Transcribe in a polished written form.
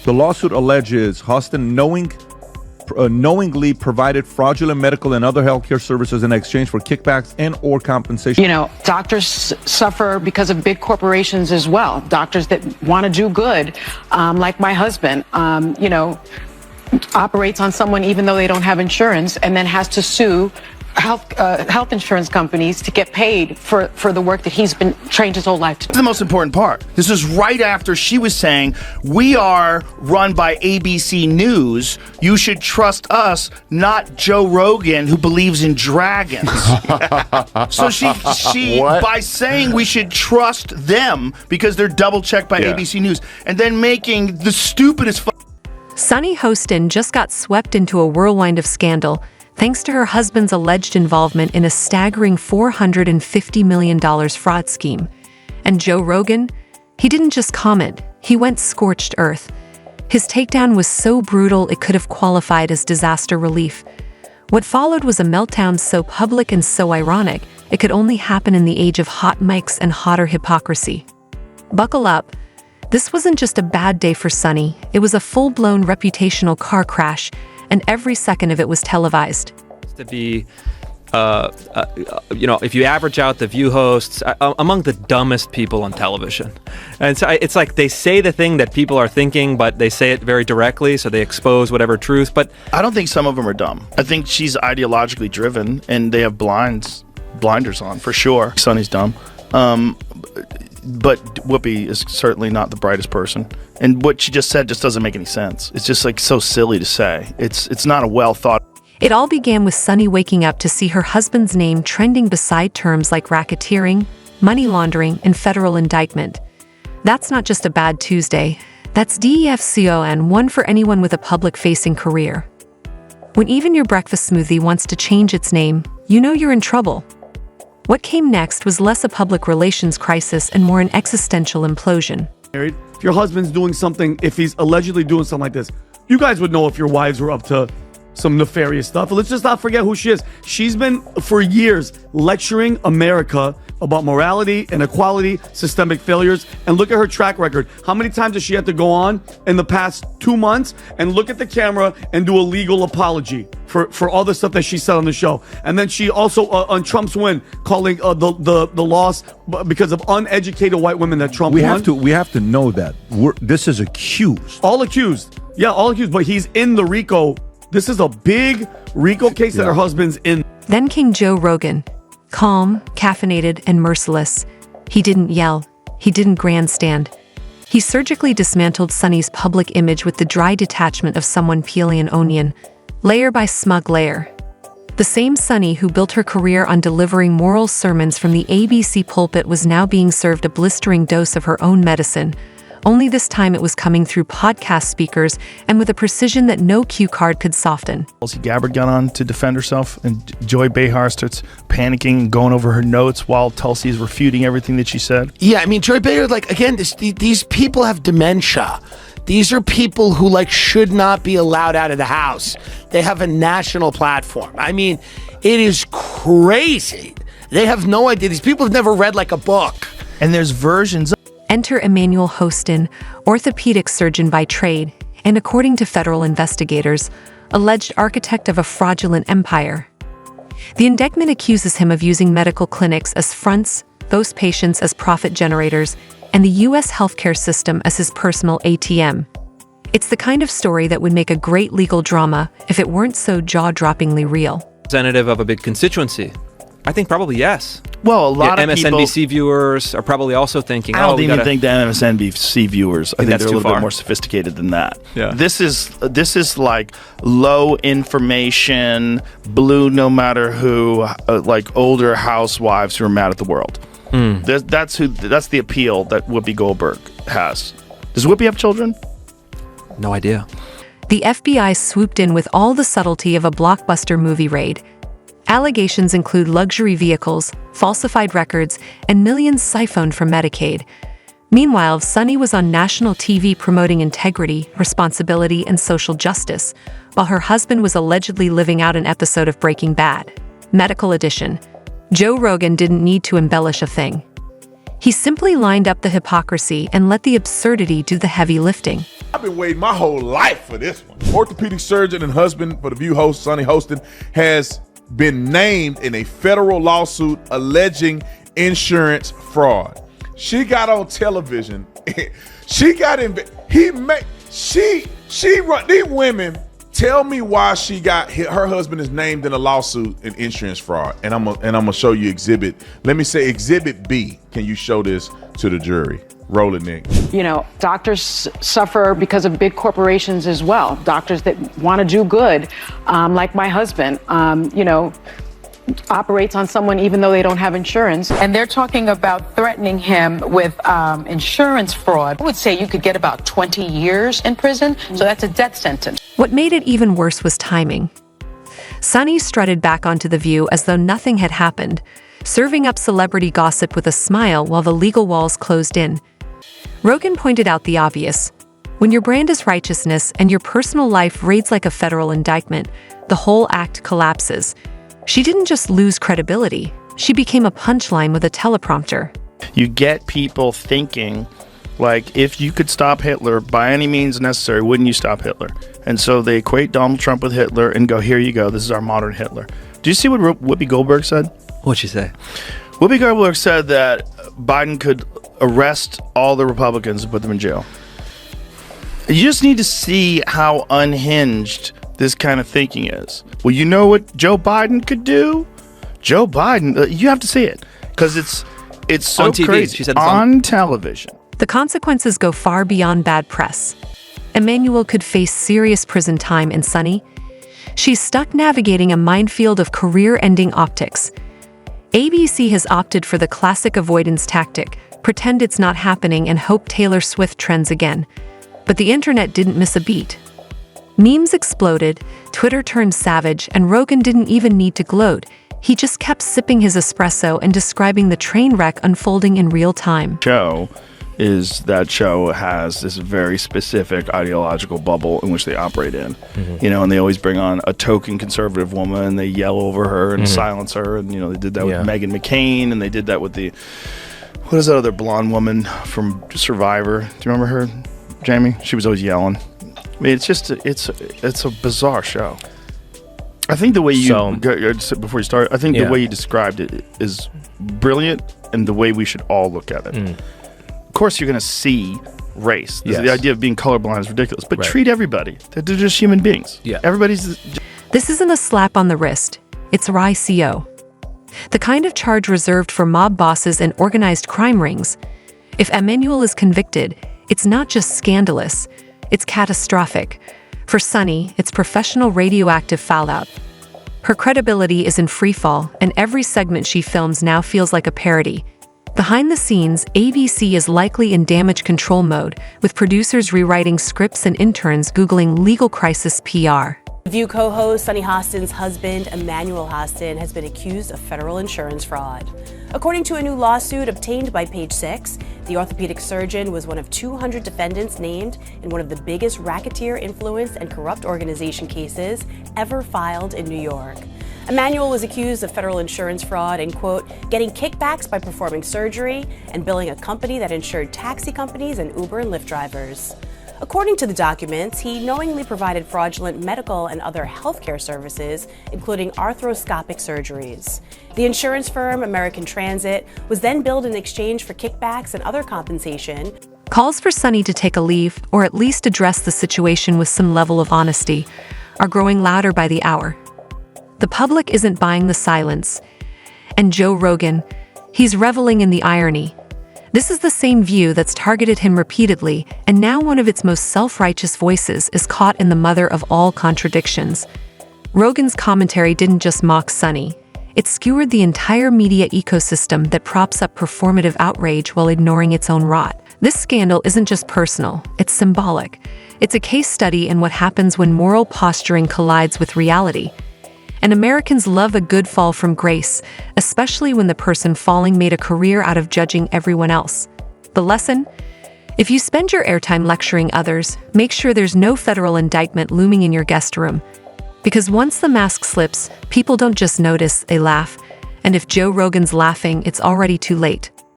The lawsuit alleges Hostin knowingly provided fraudulent medical and other healthcare services in exchange for kickbacks and or compensation. You know, doctors suffer because of big corporations as well. Doctors that want to do good, like my husband, you know, operates on someone even though they don't have insurance and then has to sue health insurance companies to get paid for the work that he's been trained his whole life to do. This is the most important part. This is right after she was saying, we are run by ABC News. You should trust us, not Joe Rogan, who believes in dragons. So she by saying we should trust them because they're double checked by ABC News and then making the stupidest Sunny Hostin just got swept into a whirlwind of scandal thanks to her husband's alleged involvement in a staggering $450 million fraud scheme. And Joe Rogan? He didn't just comment, he went scorched earth. His takedown was so brutal it could have qualified as disaster relief. What followed was a meltdown so public and so ironic, it could only happen in the age of hot mics and hotter hypocrisy. Buckle up. This wasn't just a bad day for Sunny, it was a full-blown reputational car crash, and every second of it was televised. To be, you know, if you average out the View hosts, among the dumbest people on television. And so it's like they say the thing that people are thinking, but they say it very directly, so they expose whatever truth. But I don't think some of them are dumb. I think she's ideologically driven, and they have blinders on, for sure. Sunny's dumb. But Whoopi is certainly not the brightest person. And what she just said just doesn't make any sense. It's just like so silly to say. It's not a well thought. It all began with Sunny waking up to see her husband's name trending beside terms like racketeering, money laundering, and federal indictment. That's not just a bad Tuesday. That's DEFCON, one for anyone with a public-facing career. When even your breakfast smoothie wants to change its name, you know you're in trouble. What came next was less a public relations crisis and more an existential implosion. If your husband's doing something, if he's allegedly doing something like this, you guys would know if your wives were up to some nefarious stuff. Let's just not forget who she is. She's been, for years, lecturing America about morality, inequality, systemic failures, and look at her track record. How many times does she have to go on in the past 2 months and look at the camera and do a legal apology for all the stuff that she said on the show? And then she also, on Trump's win, calling the loss because of uneducated white women that Trump won. We have to know that. This is accused. All accused. Yeah, all accused, but he's in the RICO. This is a big RICO case that her husband's in. Then came Joe Rogan. Calm, caffeinated, and merciless. He didn't yell. He didn't grandstand. He surgically dismantled Sunny's public image with the dry detachment of someone peeling an onion, layer by smug layer. The same Sunny who built her career on delivering moral sermons from the ABC pulpit was now being served a blistering dose of her own medicine, only this time it was coming through podcast speakers and with a precision that no cue card could soften. Tulsi Gabbard got on to defend herself, and Joy Behar starts panicking and going over her notes while Tulsi is refuting everything that she said. Yeah, I mean, Joy Behar, like, again, these people have dementia. These are people who, like, should not be allowed out of the house. They have a national platform. I mean, it is crazy. They have no idea. These people have never read, like, a book. And there's versions of... Enter Emmanuel Hostin, orthopedic surgeon by trade, and according to federal investigators, alleged architect of a fraudulent empire. The indictment accuses him of using medical clinics as fronts, those patients as profit generators, and the U.S. healthcare system as his personal ATM. It's the kind of story that would make a great legal drama if it weren't so jaw-droppingly real. Representative of a big constituency? I think probably yes. Well, a lot of MSNBC viewers are probably also thinking, I don't even think the MSNBC viewers. I think they're a little bit more sophisticated than that. Yeah. This is like low information, blue no matter who, like older housewives who are mad at the world. That's the appeal that Whoopi Goldberg has. Does Whoopi have children? No idea. The FBI swooped in with all the subtlety of a blockbuster movie raid. Allegations include luxury vehicles, falsified records, and millions siphoned from Medicaid. Meanwhile, Sunny was on national TV promoting integrity, responsibility, and social justice, while her husband was allegedly living out an episode of Breaking Bad. Medical edition. Joe Rogan didn't need to embellish a thing. He simply lined up the hypocrisy and let the absurdity do the heavy lifting. I've been waiting my whole life for this one. Orthopedic surgeon and husband for the View host, Sunny Hostin, has been named in a federal lawsuit alleging insurance fraud. She got on television. She got in. She run these women. Tell me why she got her husband is named in a lawsuit in insurance fraud, and I'm gonna show you exhibit. Let me say exhibit B. Can you show this to the jury? Roll it, Nick. You know, doctors suffer because of big corporations as well. Doctors that want to do good, like my husband, operates on someone even though they don't have insurance. And they're talking about threatening him with insurance fraud. I would say you could get about 20 years in prison, so that's a death sentence. What made it even worse was timing. Sunny strutted back onto The View as though nothing had happened, serving up celebrity gossip with a smile while the legal walls closed in. Rogan pointed out the obvious. When your brand is righteousness and your personal life reads like a federal indictment, the whole act collapses. She didn't just lose credibility, she became a punchline with a teleprompter. You get people thinking, like, if you could stop Hitler by any means necessary, wouldn't you stop Hitler? And so they equate Donald Trump with Hitler and go, here you go, this is our modern Hitler. Do you see what Whoopi Goldberg said? What'd she say? Whoopi Goldberg said that Biden could arrest all the Republicans and put them in jail. You just need to see how unhinged this kind of thinking is. Well, you know what Joe Biden could do? Joe Biden, you have to see it because it's so on TV. crazy. She said on television. The consequences go far beyond bad press. Emmanuel could face serious prison time in Sunny. She's stuck navigating a minefield of career-ending optics. ABC has opted for the classic avoidance tactic, pretend it's not happening and hope Taylor Swift trends again. But the internet didn't miss a beat. Memes exploded, Twitter turned savage, and Rogan didn't even need to gloat. He just kept sipping his espresso and describing the train wreck unfolding in real time. Show has this very specific ideological bubble in which they operate in, and they always bring on a token conservative woman and they yell over her and silence her, and they did that with Meghan McCain, and they did that with what is that other blonde woman from Survivor? Do you remember her, Jamie? She was always yelling. I mean, it's a bizarre show. I think the way before you start, I think the way you described it is brilliant, and the way we should all look at it. Of course, you're going to see race. The idea of being colorblind is ridiculous, but treat everybody. They're just human beings. Yeah. This isn't a slap on the wrist. It's RICO. The kind of charge reserved for mob bosses and organized crime rings. If Emmanuel is convicted, it's not just scandalous, it's catastrophic. For Sunny, it's professional radioactive fallout. Her credibility is in freefall, and every segment she films now feels like a parody. Behind the scenes, ABC is likely in damage control mode, with producers rewriting scripts and interns Googling legal crisis PR. View co-host Sunny Hostin's husband, Emmanuel Hostin, has been accused of federal insurance fraud. According to a new lawsuit obtained by Page Six, the orthopedic surgeon was one of 200 defendants named in one of the biggest racketeer influenced and corrupt organization cases ever filed in New York. Emmanuel was accused of federal insurance fraud and, quote, getting kickbacks by performing surgery and billing a company that insured taxi companies and Uber and Lyft drivers. According to the documents, he knowingly provided fraudulent medical and other healthcare services, including arthroscopic surgeries. The insurance firm, American Transit, was then billed in exchange for kickbacks and other compensation. Calls for Sunny to take a leave, or at least address the situation with some level of honesty, are growing louder by the hour. The public isn't buying the silence. And Joe Rogan, he's reveling in the irony. This is the same View that's targeted him repeatedly, and now one of its most self-righteous voices is caught in the mother of all contradictions. Rogan's commentary didn't just mock Sunny. It skewered the entire media ecosystem that props up performative outrage while ignoring its own rot. This scandal isn't just personal, it's symbolic. It's a case study in what happens when moral posturing collides with reality. And Americans love a good fall from grace, especially when the person falling made a career out of judging everyone else. The lesson? If you spend your airtime lecturing others, make sure there's no federal indictment looming in your guest room. Because once the mask slips, people don't just notice, they laugh. And if Joe Rogan's laughing, it's already too late.